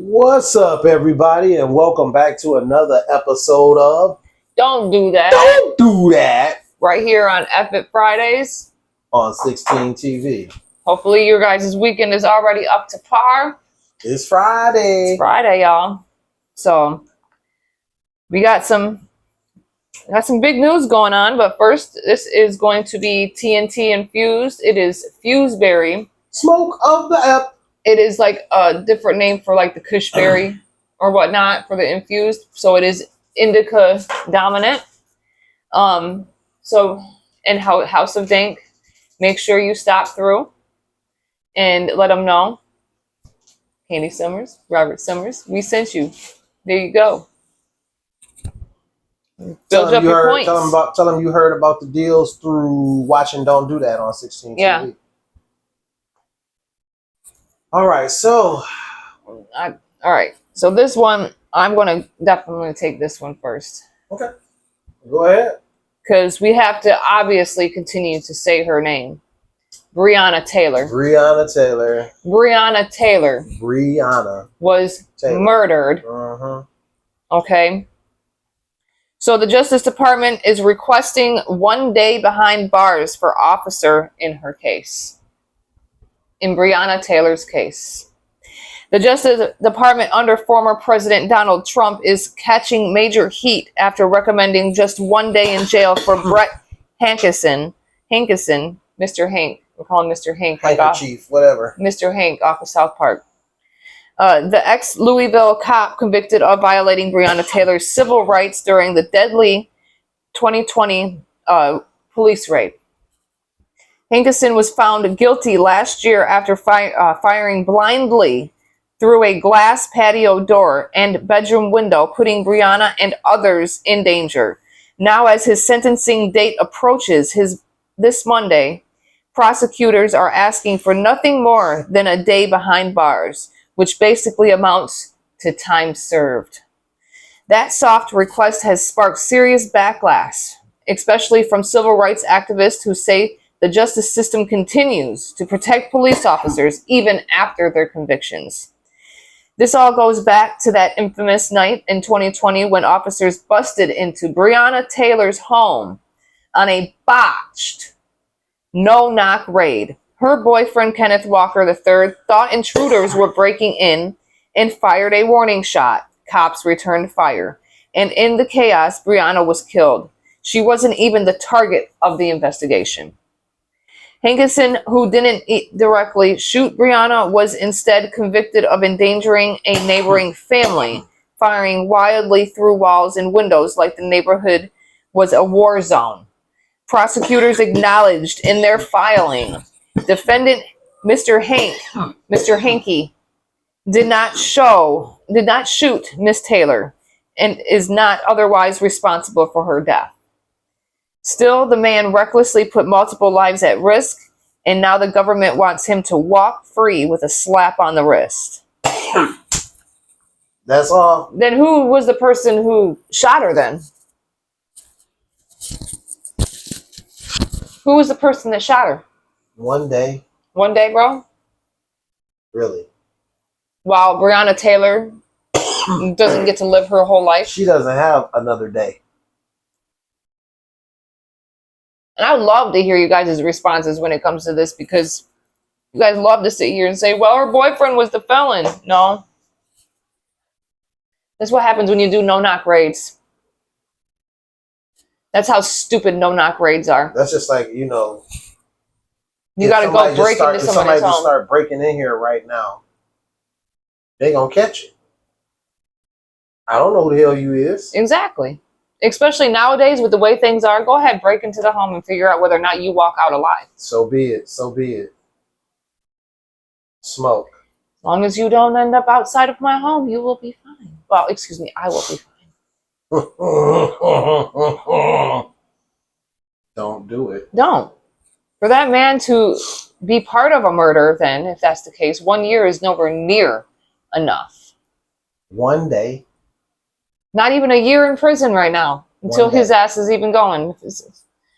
What's up, everybody, and welcome back to another episode of Don't do that. Don't Do That Right here on Epic Fridays. on 16 TV. Hopefully your guys' weekend is already up to par. It's Friday. It's Friday, y'all. So we got some big news going on, but first this is going to be TNT infused. It is Fuseberry. Smoke of the app. It is like a different name for like the Kushberry or whatnot for the infused. So it is indica dominant. So in House of Dank, make sure you stop through and let them know. Candy Summers, Robert Summers, we sent you. There you go. Build up your points. Tell them you heard about the deals through watching Don't Do That on 16 TV. All right, so this one, I'm going to definitely take this one first. Okay, go ahead. Because we have to obviously continue to say her name. Briana Taylor. Briana Taylor. Briana Taylor. Briana was Taylor. Murdered. Okay. So the Justice Department is requesting 1 day behind bars for officer in her case. In Briana Taylor's case. The Justice Department under former President Donald Trump is catching major heat after recommending just 1 day in jail for Brett Hankison, Mr. Hank. We're calling Mr. Hank. Chief, whatever. Mr. Hank off of South Park. The ex-Louisville cop convicted of violating Briana Taylor's civil rights during the deadly 2020 police raid. Hankison was found guilty last year after firing blindly through a glass patio door and bedroom window, putting Briana and others in danger. Now, as his sentencing date approaches this Monday, prosecutors are asking for nothing more than a day behind bars, which basically amounts to time served. That soft request has sparked serious backlash, especially from civil rights activists who say the justice system continues to protect police officers even after their convictions. This all goes back to that infamous night in 2020 when officers busted into Briana Taylor's home on a botched no-knock raid. Her boyfriend, Kenneth Walker III, thought intruders were breaking in and fired a warning shot. Cops returned fire. And in the chaos, Briana was killed. She wasn't even the target of the investigation. Hankison, who didn't directly shoot Briana, was instead convicted of endangering a neighboring family, firing wildly through walls and windows like the neighborhood was a war zone. Prosecutors acknowledged in their filing, defendant Mr. Hanky, did not shoot Miss Taylor and is not otherwise responsible for her death. Still, the man recklessly put multiple lives at risk, and now the government wants him to walk free with a slap on the wrist. That's all. Then who was the person who shot her then? Who was the person that shot her? 1 day. 1 day, bro? Really? While Briana Taylor doesn't get to live her whole life? She doesn't have another day. And I would love to hear you guys' responses when it comes to this, because you guys love to sit here and say, well, her boyfriend was the felon. No. That's what happens when you do no-knock raids. That's how stupid no-knock raids are. That's just like, you got to go break into somebody's home. Somebody just start breaking in here right now, they gonna catch you. I don't know who the hell you is. Exactly. Especially nowadays with the way things are, go ahead, break into the home and figure out whether or not you walk out alive. So be it. So be it. Smoke. As long as you don't end up outside of my home, you will be fine. Well, excuse me, I will be fine. Don't do it. Don't. For that man to be part of a murder, then, if that's the case, 1 year is nowhere near enough. 1 day. Not even a year in prison right now, until his ass is even going.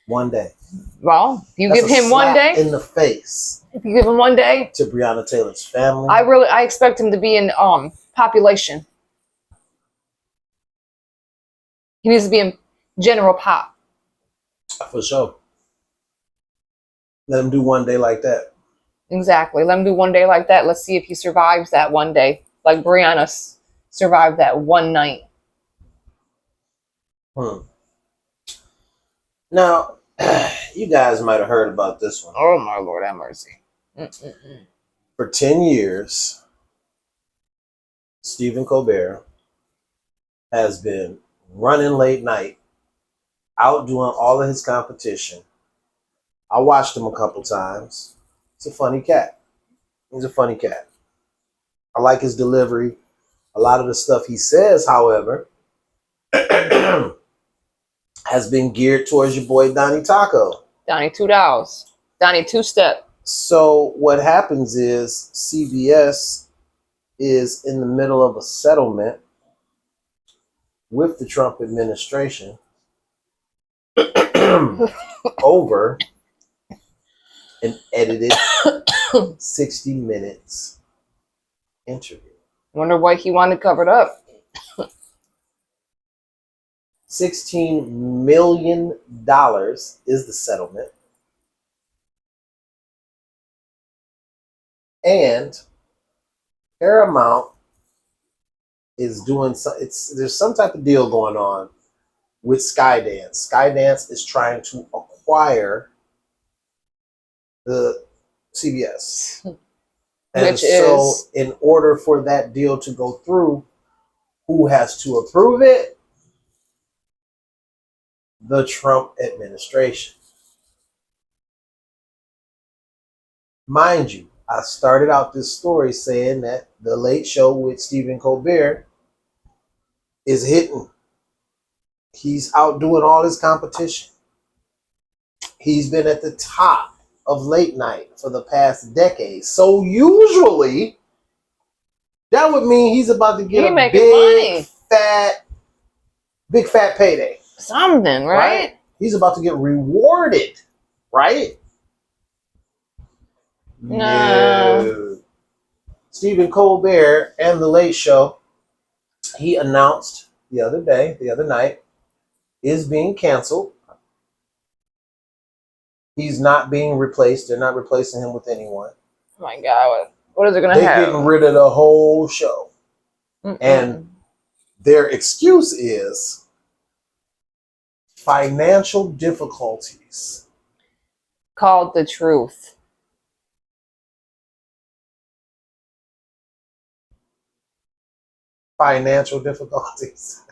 1 day. Well, you give him 1 day in the face. If you give him 1 day, to Briana Taylor's family. I expect him to be in population. He needs to be in general pop. For sure. Let him do 1 day like that. Exactly. Let him do 1 day like that. Let's see if he survives that 1 day, like Brianna survived that one night. Now, you guys might have heard about this one. Oh my Lord, have mercy. For 10 years, Stephen Colbert has been running late night, outdoing all of his competition. I watched him a couple times. He's a funny cat. He's a funny cat. I like his delivery. A lot of the stuff he says, however, has been geared towards your boy Donnie Taco. Donnie $2. Donnie two-step. So what happens is CBS is in the middle of a settlement with the Trump administration over an edited 60 Minutes interview. Wonder why he wanted covered up. $16 million is the settlement. And Paramount is doing there's some type of deal going on with Skydance. Skydance is trying to acquire the CBS. And so in order for that deal to go through, who has to approve it? The Trump administration. Mind you, I started out this story saying that the Late Show with Stephen Colbert is hitting. He's outdoing all his competition. He's been at the top of late night for the past decade. So usually, that would mean he's about to get a big fat payday. Something, right? He's about to get rewarded, right? No. Stephen Colbert and the Late Show, he announced the other night, is being canceled. He's not being replaced. They're not replacing him with anyone. Oh my God. What is it going to have? They're getting rid of the whole show. And their excuse is financial difficulties. Called the truth. Financial difficulties.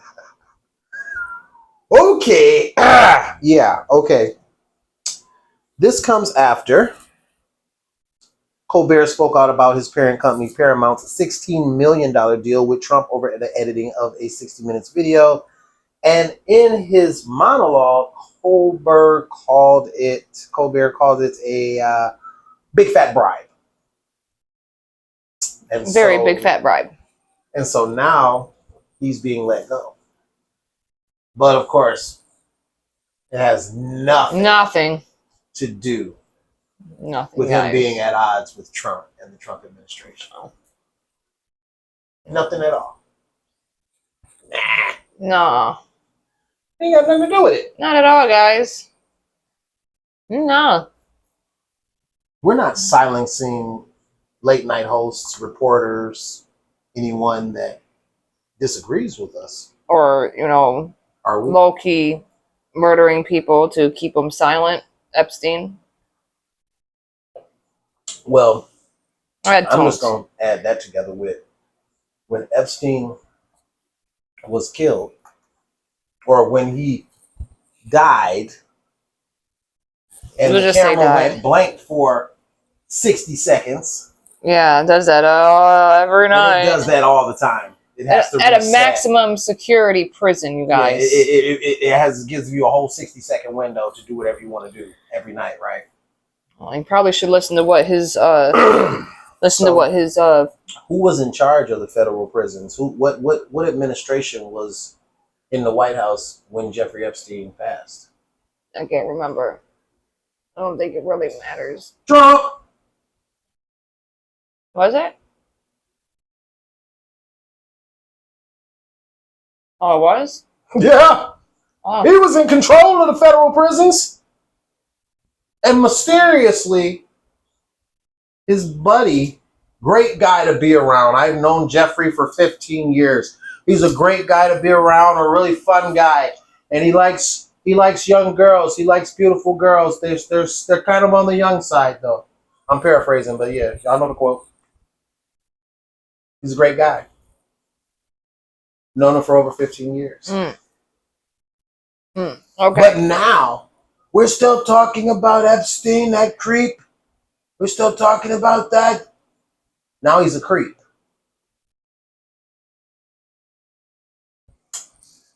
Okay. Yeah, okay. This comes after Colbert spoke out about his parent company Paramount's $16 million deal with Trump over the editing of a 60 Minutes video. And in his monologue, Colbert called it a big fat bribe. And Very big fat bribe. And so now he's being let go. But of course, it has nothing to do with him being at odds with Trump and the Trump administration. Nothing at all. No. Ain't got nothing to do with it. Not at all, guys. No. We're not silencing late night hosts, reporters, anyone that disagrees with us. Or, are we low-key murdering people to keep them silent, Epstein? Well, I'm just going to add that together with when Epstein was killed, or when he died, and the camera went blank for 60 seconds. Yeah, it does that every night. It does that all the time. It has to at a maximum security prison, you guys. Yeah, it gives you a whole 60-second window to do whatever you want to do every night, right? Well, you probably should listen to what his who was in charge of the federal prisons? What administration was in the White House when Jeffrey Epstein passed? I can't remember. I don't think it really matters. Trump. Was it? Oh, it was? Yeah. Oh. He was in control of the federal prisons. And mysteriously, his buddy, great guy to be around. I've known Jeffrey for 15 years. He's a great guy to be around, a really fun guy. And he likes young girls. He likes beautiful girls. They're kind of on the young side, though. I'm paraphrasing, but yeah, y'all know the quote. He's a great guy. Known him for over 15 years. Okay. But now, we're still talking about Epstein, that creep. We're still talking about that. Now he's a creep.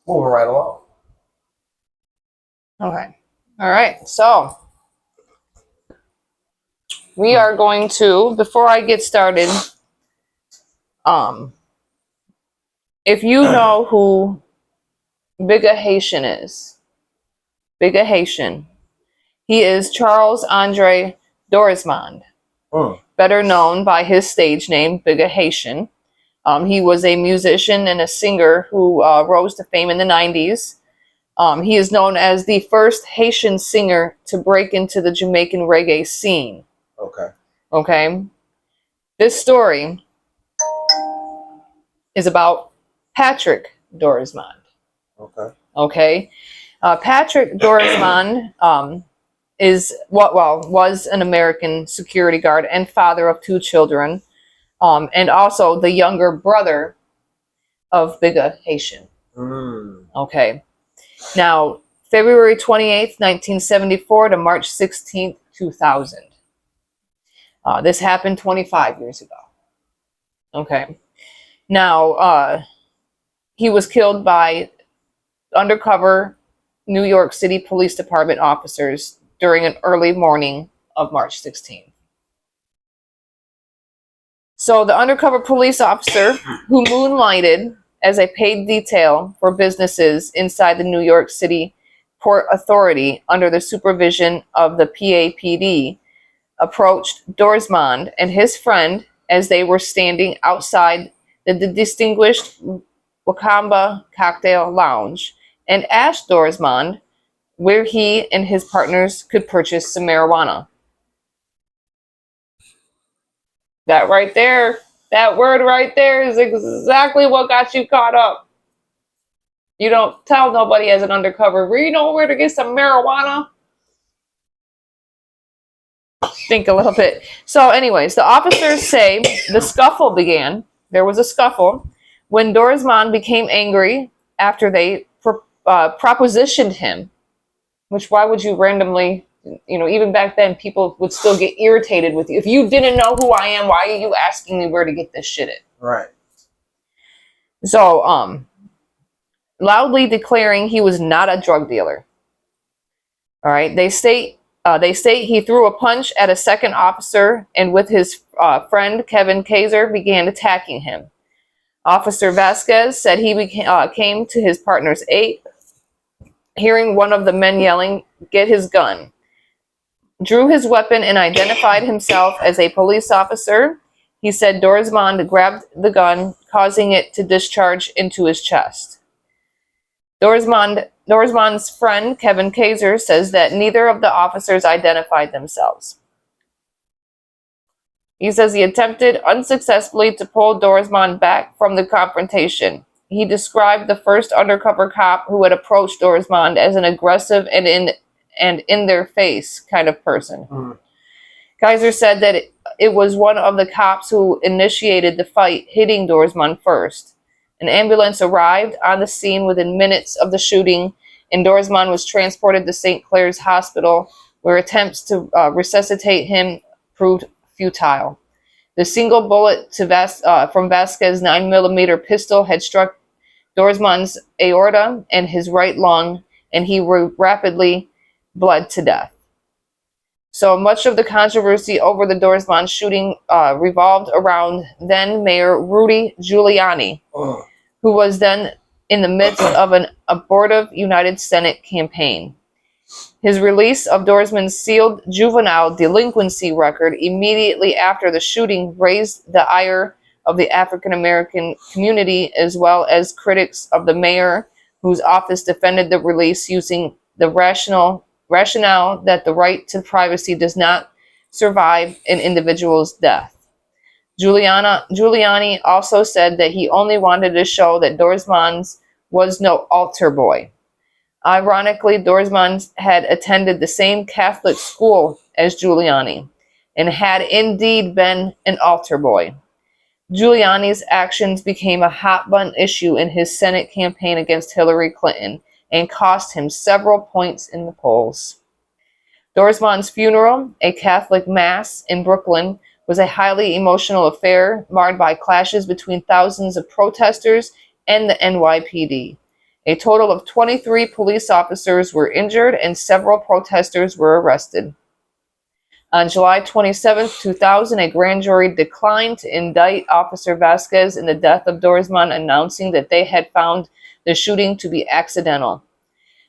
Moving right along. Okay. All right. So we are going to, before I get started, if you know who Bigga Haitian is, Bigga Haitian, he is Charles Andre Dorismond, better known by his stage name, Bigga Haitian. He was a musician and a singer who rose to fame in the 90s. He is known as the first Haitian singer to break into the Jamaican reggae scene. Okay. This story is about Patrick Dorismond. Okay. Patrick Dorismond was an American security guard and father of 2 children, and also the younger brother of Bigga Haitian. Okay. Now, February 28th, 1974 to March 16th, 2000. This happened 25 years ago. Okay. Now, he was killed by undercover New York City Police Department officers during an early morning of March 16th. So the undercover police officer who moonlighted as a paid detail for businesses inside the New York City Port Authority under the supervision of the PAPD approached Dorismond and his friend as they were standing outside the distinguished Wakamba Cocktail Lounge and asked Dorismond where he and his partners could purchase some marijuana. That right there, that word right there is exactly what got you caught up. You don't tell nobody as an undercover, where you know where to get some marijuana? Think a little bit. So anyways, the officers say the scuffle began. There was a scuffle when Dorismond became angry after they propositioned him. Which, why would you randomly, even back then, people would still get irritated with you. If you didn't know who I am, why are you asking me where to get this shit at? Right. So, loudly declaring he was not a drug dealer. All right. They state he threw a punch at a second officer and with his friend, Kevin Kaiser, began attacking him. Officer Vasquez said he came to his partner's aid, hearing one of the men yelling, "Get his gun," drew his weapon and identified himself as a police officer. He said Dorismond grabbed the gun, causing it to discharge into his chest. Dorismond's friend, Kevin Kaiser, says that neither of the officers identified themselves. He says he attempted unsuccessfully to pull Dorismond back from the confrontation. He described the first undercover cop who had approached Dorismond as an aggressive and in their face kind of person. Kaiser said that it was one of the cops who initiated the fight, hitting Dorismond first. An ambulance arrived on the scene within minutes of the shooting, and Dorismond was transported to St. Clair's Hospital, where attempts to resuscitate him proved futile. The single bullet from Vasquez's 9mm pistol had struck Dorismond's aorta and his right lung, and he rapidly bled to death. So much of the controversy over the Dorismond shooting revolved around then Mayor Rudy Giuliani, who was then in the midst of an abortive United Senate campaign. His release of Dorsman's sealed juvenile delinquency record immediately after the shooting raised the ire of the African American community as well as critics of the mayor, whose office defended the release using the rationale that the right to privacy does not survive an individual's death. Giuliani also said that he only wanted to show that Dorsman's was no altar boy. Ironically, Dorsman had attended the same Catholic school as Giuliani and had indeed been an altar boy. Giuliani's actions became a hot-button issue in his Senate campaign against Hillary Clinton and cost him several points in the polls. Dorsman's funeral, a Catholic mass in Brooklyn, was a highly emotional affair marred by clashes between thousands of protesters and the NYPD. A total of 23 police officers were injured and several protesters were arrested. On July 27, 2000, a grand jury declined to indict Officer Vasquez in the death of Dorsman, announcing that they had found the shooting to be accidental.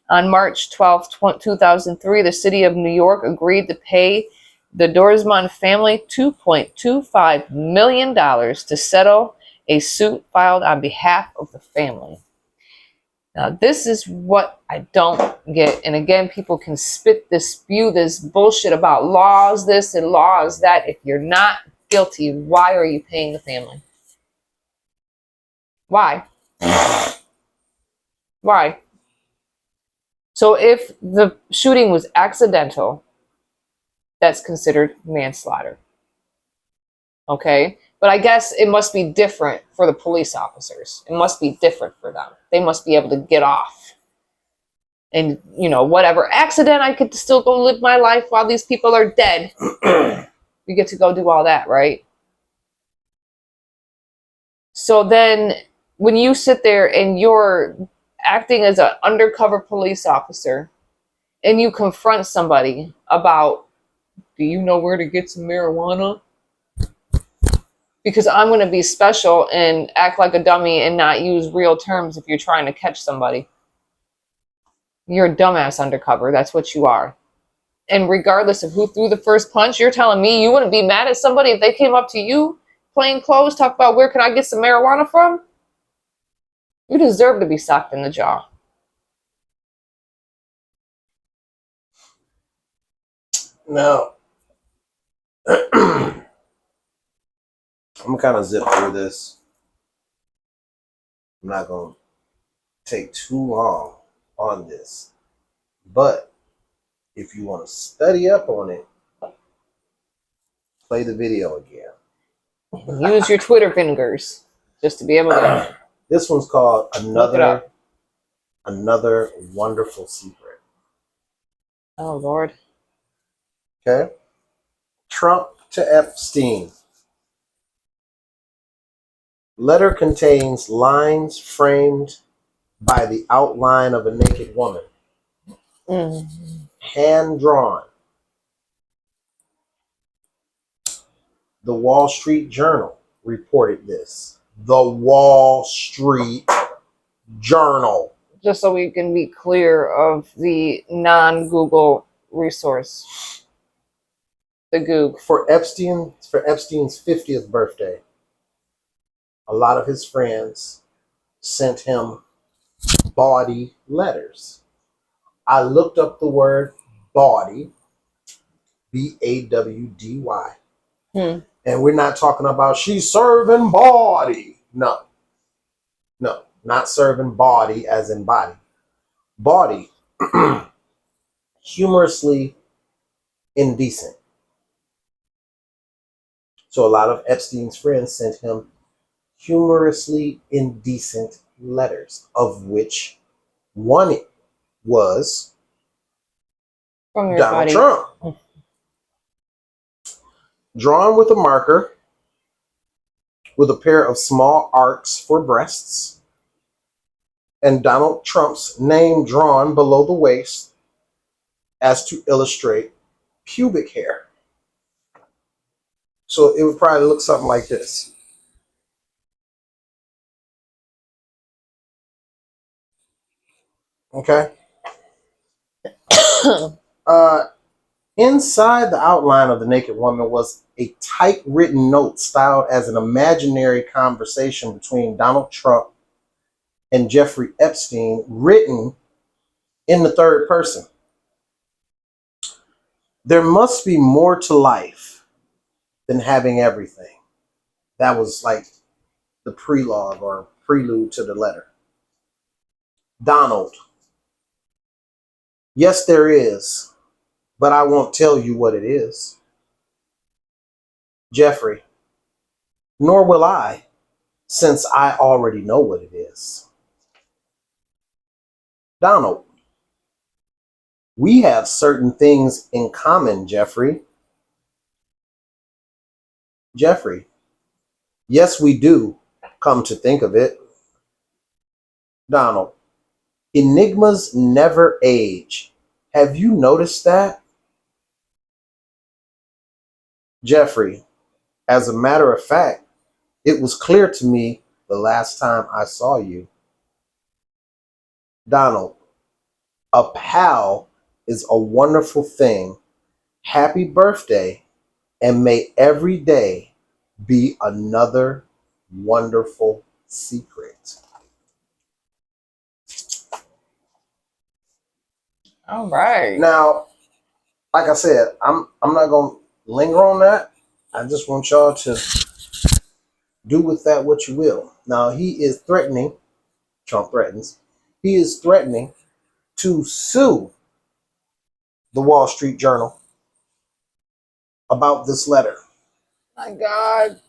On March 12, 2003, the city of New York agreed to pay the Dorsman family $2.25 million to settle a suit filed on behalf of the family. Now, this is what I don't get. And again, people can spew this bullshit about laws this and laws that. If you're not guilty, why are you paying the family? Why? Why? So if the shooting was accidental, that's considered manslaughter. Okay? But I guess it must be different for the police officers. It must be different for them. They must be able to get off. And, whatever accident, I could still go live my life while these people are dead. You get to go do all that, right? So then when you sit there and you're acting as an undercover police officer and you confront somebody about, do you know where to get some marijuana? Because I'm going to be special and act like a dummy and not use real terms if you're trying to catch somebody. You're a dumbass undercover. That's what you are. And regardless of who threw the first punch, you're telling me you wouldn't be mad at somebody if they came up to you, plain clothes, talk about where can I get some marijuana from? You deserve to be socked in the jaw. Now, I'm kind of zip through this. I'm not going to take too long on this. But if you want to study up on it, play the video again. Use your Twitter fingers just to be able to. This one's called Another Wonderful Secret. Oh, Lord. Okay. Trump to Epstein. Letter contains lines framed by the outline of a naked woman. Hand drawn. The Wall Street Journal reported this. The Wall Street Journal. Just so we can be clear of the non-Google resource. The Goog. For Epstein's 50th birthday, a lot of his friends sent him bawdy letters. I looked up the word bawdy, B-A-W-D-Y. And we're not talking about she's serving bawdy. No, not serving bawdy as in body. Bawdy, humorously indecent. So a lot of Epstein's friends sent him humorously indecent letters, of which one was From your Donald body. Trump. Drawn with a marker with a pair of small arcs for breasts, and Donald Trump's name drawn below the waist as to illustrate pubic hair. So it would probably look something like this. Okay? Inside the outline of the naked woman was a typewritten note styled as an imaginary conversation between Donald Trump and Jeffrey Epstein, written in the third person. There must be more to life than having everything. That was like the prelogue or prelude to the letter. Donald, yes, there is, but I won't tell you what it is. Jeffrey, nor will I, since I already know what it is. Donald, we have certain things in common, Jeffrey. Jeffrey, yes, we do, come to think of it. Donald, enigmas never age. Have you noticed that? Jeffrey, as a matter of fact, it was clear to me the last time I saw you. Donald, a pal is a wonderful thing. Happy birthday, and may every day be another wonderful secret. All right. Now, like I said, I'm not gonna linger on that. I just want y'all to do with that what you will. Now he is threatening, Trump threatens, he is threatening to sue the Wall Street Journal about this letter. My God.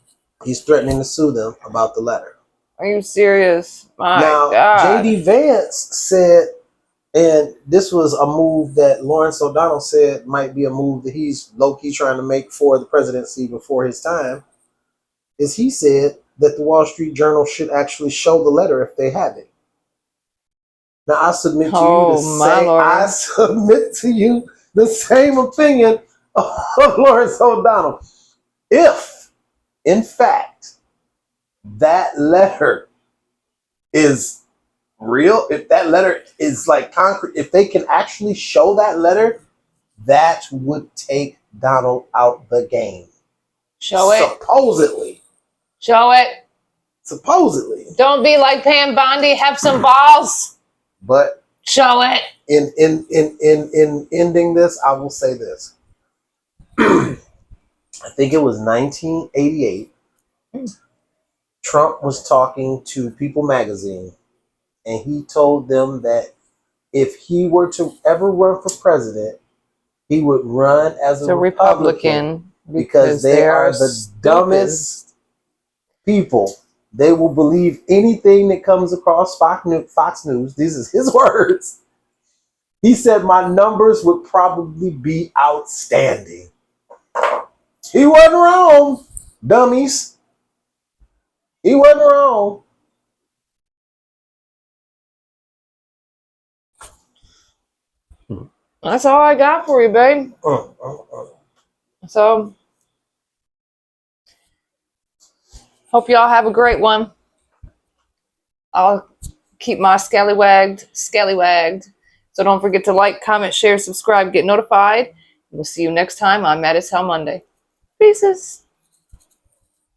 He's threatening to sue them about the letter. Are you serious? My Now, God. J.D. Vance said, and this was a move that Lawrence O'Donnell said might be a move that he's low-key trying to make for the presidency before his time, is he said that the Wall Street Journal should actually show the letter if they have it. Now, I submit to you I submit to you the same opinion of Lawrence O'Donnell. If, in fact, that letter is real, if that letter is like concrete, if they can actually show that letter, that would take Donald out the game. Show it. Supposedly. Show it. Supposedly. Don't be like Pam Bondi. Have some balls. But show it. In ending this, I will say this. I think it was 1988. Trump was talking to People magazine, and he told them that if he were to ever run for president, he would run as a Republican because they are the dumbest people. They will believe anything that comes across Fox News. These are his words. He said my numbers would probably be outstanding. He wasn't wrong, dummies. He wasn't wrong. That's all I got for you, babe. So, hope y'all have a great one. I'll keep my scallywagged. So don't forget to like, comment, share, subscribe, get notified. We'll see you next time on Mad as Hell Monday. Peace.